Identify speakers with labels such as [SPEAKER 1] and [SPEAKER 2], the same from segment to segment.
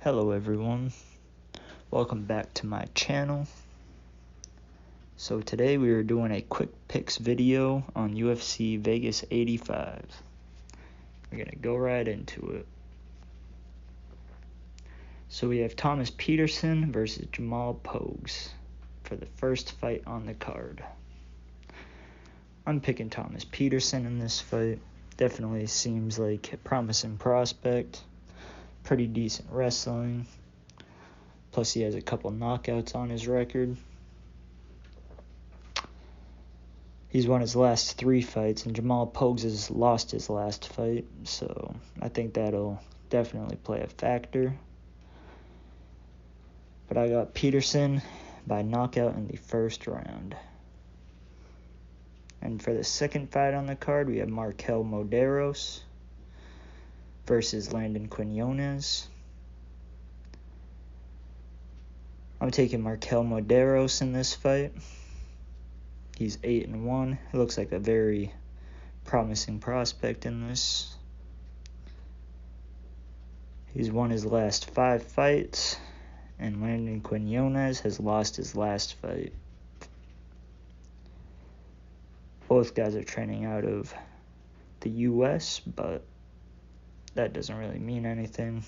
[SPEAKER 1] Hello everyone, welcome back to my channel. So today we are doing a quick picks video on UFC Vegas 85. We're going to go right into it. So we have Thomas Peterson versus Jamal Pogues for the first fight on the card. I'm picking Thomas Peterson in this fight. Definitely seems like a promising prospect. Pretty decent wrestling. Plus he has a couple knockouts on his record. He's won his last 3 fights, and Jamal Pogues has lost his last fight, so I think that'll definitely play a factor. But I got Peterson by knockout in the first round. And for the second fight on the card, we have Markel Moderos versus Landon Quinones. I'm taking Markel Moderos in this fight. He's 8-1. He looks like a very promising prospect in this. He's won his last 5 fights, and Landon Quinones has lost his last fight. Both guys are training out of the US, but that doesn't really mean anything.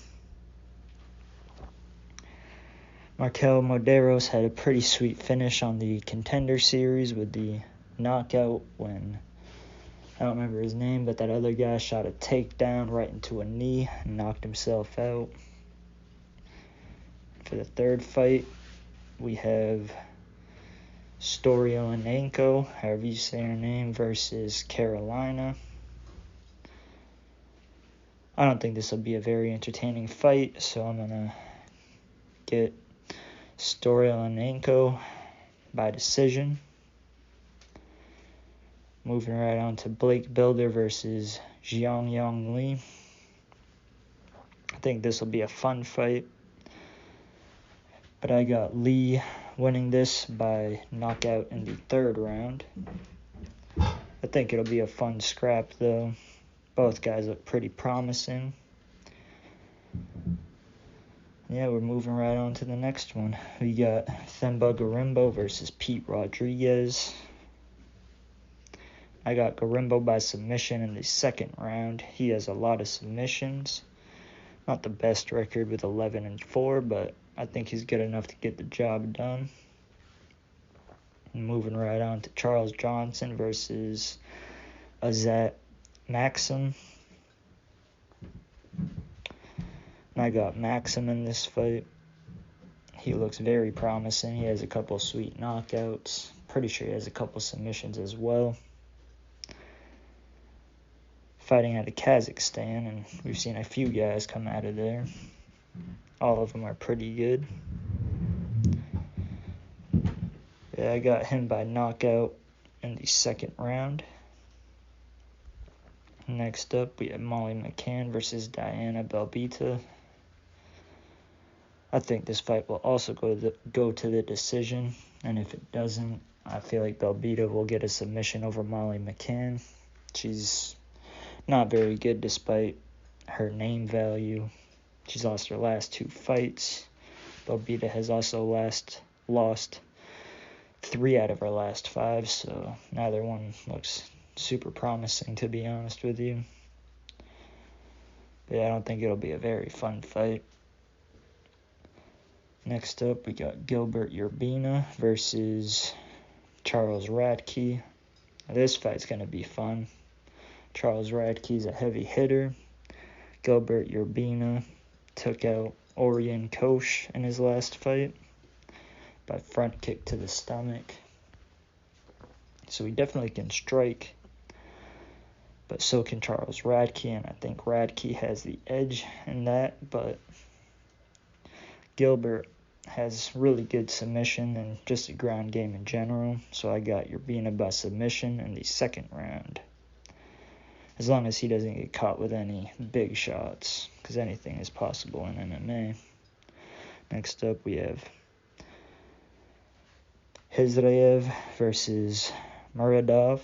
[SPEAKER 1] Markel Moderos had a pretty sweet finish on the Contender Series with the knockout when, I don't remember his name, but that other guy shot a takedown right into a knee and knocked himself out. For the third fight, we have Storionenko, however you say her name, versus Carolina. I don't think this will be a very entertaining fight, so I'm going to get Storionenko by decision. Moving right on to Blake Builder versus Jiang Yong Lee. I think this will be a fun fight, but I got Lee winning this by knockout in the third round. I think it'll be a fun scrap though. Both guys look pretty promising. Yeah, we're moving right on to the next one. We got Themba Gorimbo versus Pete Rodriguez. I got Gorimbo by submission in the second round. He has a lot of submissions. Not the best record with 11-4, but I think he's good enough to get the job done. Moving right on to Charles Johnson versus Azat Maxim. I got Maxim in this fight. He looks very promising. He has a couple sweet knockouts. Pretty sure he has a couple submissions as well. Fighting out of Kazakhstan, and we've seen a few guys come out of there. All of them are pretty good. Yeah, I got him by knockout in the second round. Next up, we have Molly McCann versus Diana Belbita. I think this fight will also go to the decision, and if it doesn't, I feel like Belbita will get a submission over Molly McCann. She's not very good despite her name value. She's lost her last 2 fights. Belbita has also lost 3 out of her last 5, so neither one looks super promising, to be honest with you. But yeah, I don't think it'll be a very fun fight. Next up, we got Gilbert Urbina versus Charles Radke. This fight's going to be fun. Charles Radke's a heavy hitter. Gilbert Urbina took out Orion Koch in his last fight by front kick to the stomach. So he definitely can strike, but so can Charles Radke, and I think Radke has the edge in that, but Gilbert has really good submission and just a ground game in general, so I got Urbina by submission in the second round. As long as he doesn't get caught with any big shots, because anything is possible in MMA. Next up, we have Hizraev versus Muradov.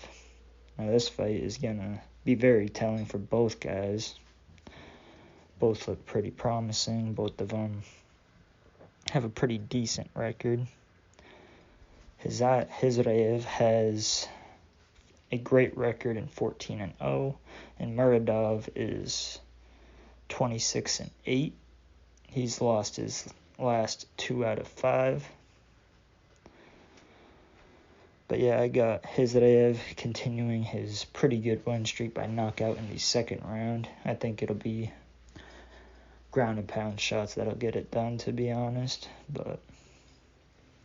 [SPEAKER 1] Now this fight is going to be very telling for both guys. Both look pretty promising. Both of them have a pretty decent record. Hizraev has a great record in 14-0, and Muradov is 26-8. He's lost his last 2 out of 5. But yeah, I got Hizraev continuing his pretty good win streak by knockout in the second round. I think it'll be ground and pound shots that'll get it done, to be honest. But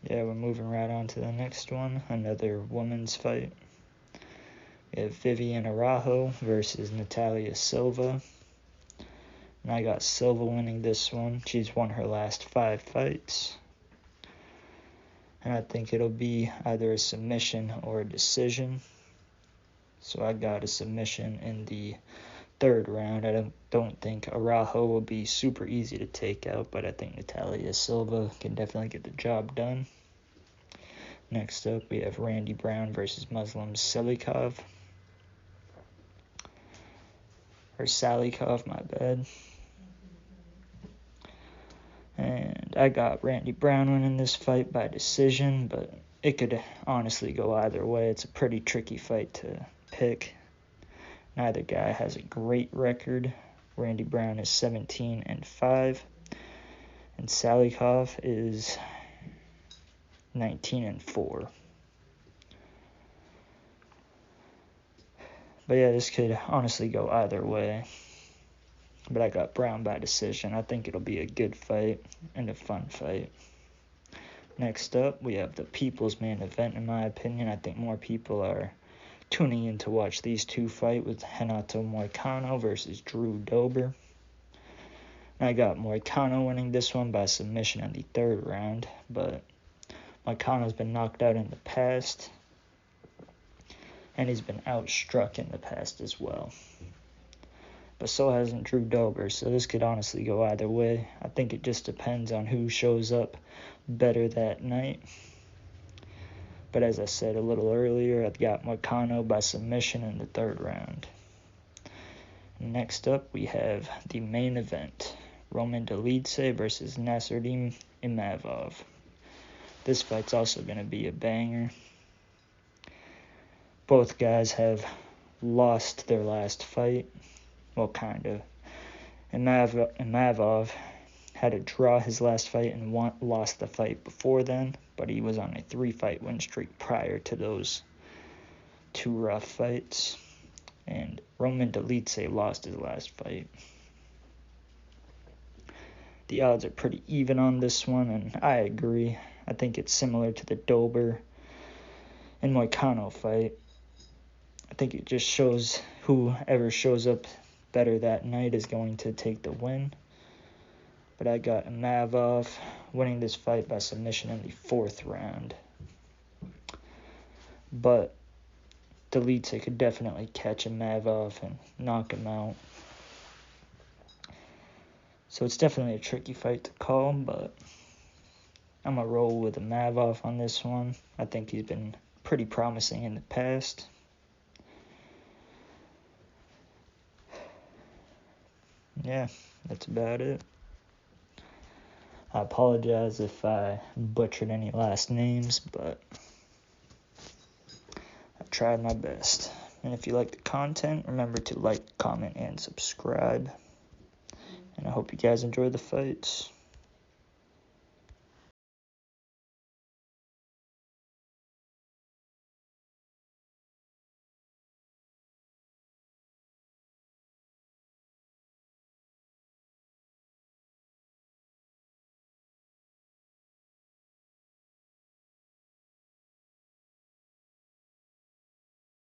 [SPEAKER 1] yeah, we're moving right on to the next one, another women's fight. We have Viviane Araújo versus Natalia Silva. And I got Silva winning this one. She's won her last 5 fights. And I think it'll be either a submission or a decision. So I got a submission in the third round. I don't think Araújo will be super easy to take out, but I think Natalia Silva can definitely get the job done. Next up, we have Randy Brown versus Muslim Salikov. Or Salikov, my bad. And I got Randy Brown winning this fight by decision, but it could honestly go either way. It's a pretty tricky fight to pick. Neither guy has a great record. Randy Brown is 17-5, and Salikov is 19-4. But yeah, this could honestly go either way. But I got Brown by decision. I think it'll be a good fight and a fun fight. Next up, we have the people's main event, in my opinion. I think more people are tuning in to watch these two fight with Renato Moicano versus Drew Dober. I got Moicano winning this one by submission in the third round, but Moicano's been knocked out in the past, and he's been outstruck in the past as well. But so hasn't Drew Dober, so this could honestly go either way. I think it just depends on who shows up better that night. But as I said a little earlier, I've got Moicano by submission in the third round. Next up, we have the main event, Roman Dolidze versus Nassourdine Imavov. This fight's also going to be a banger. Both guys have lost their last fight. Well, kind of. Imavov had to draw his last fight and lost the fight before then, but he was on a 3-fight win streak prior to those 2 rough fights. And Roman Dolidze lost his last fight. The odds are pretty even on this one, and I agree. I think it's similar to the Dober and Moicano fight. I think it just shows whoever shows up better that night is going to take the win. But I got Imavov winning this fight by submission in the 4th round. But Dolidze could definitely catch Imavov and knock him out. So it's definitely a tricky fight to call, but I'm going to roll with Imavov on this one. I think he's been pretty promising in the past. Yeah, that's about it. I apologize if I butchered any last names, but I tried my best. And if you like the content, remember to like, comment, and subscribe. And I hope you guys enjoy the fights.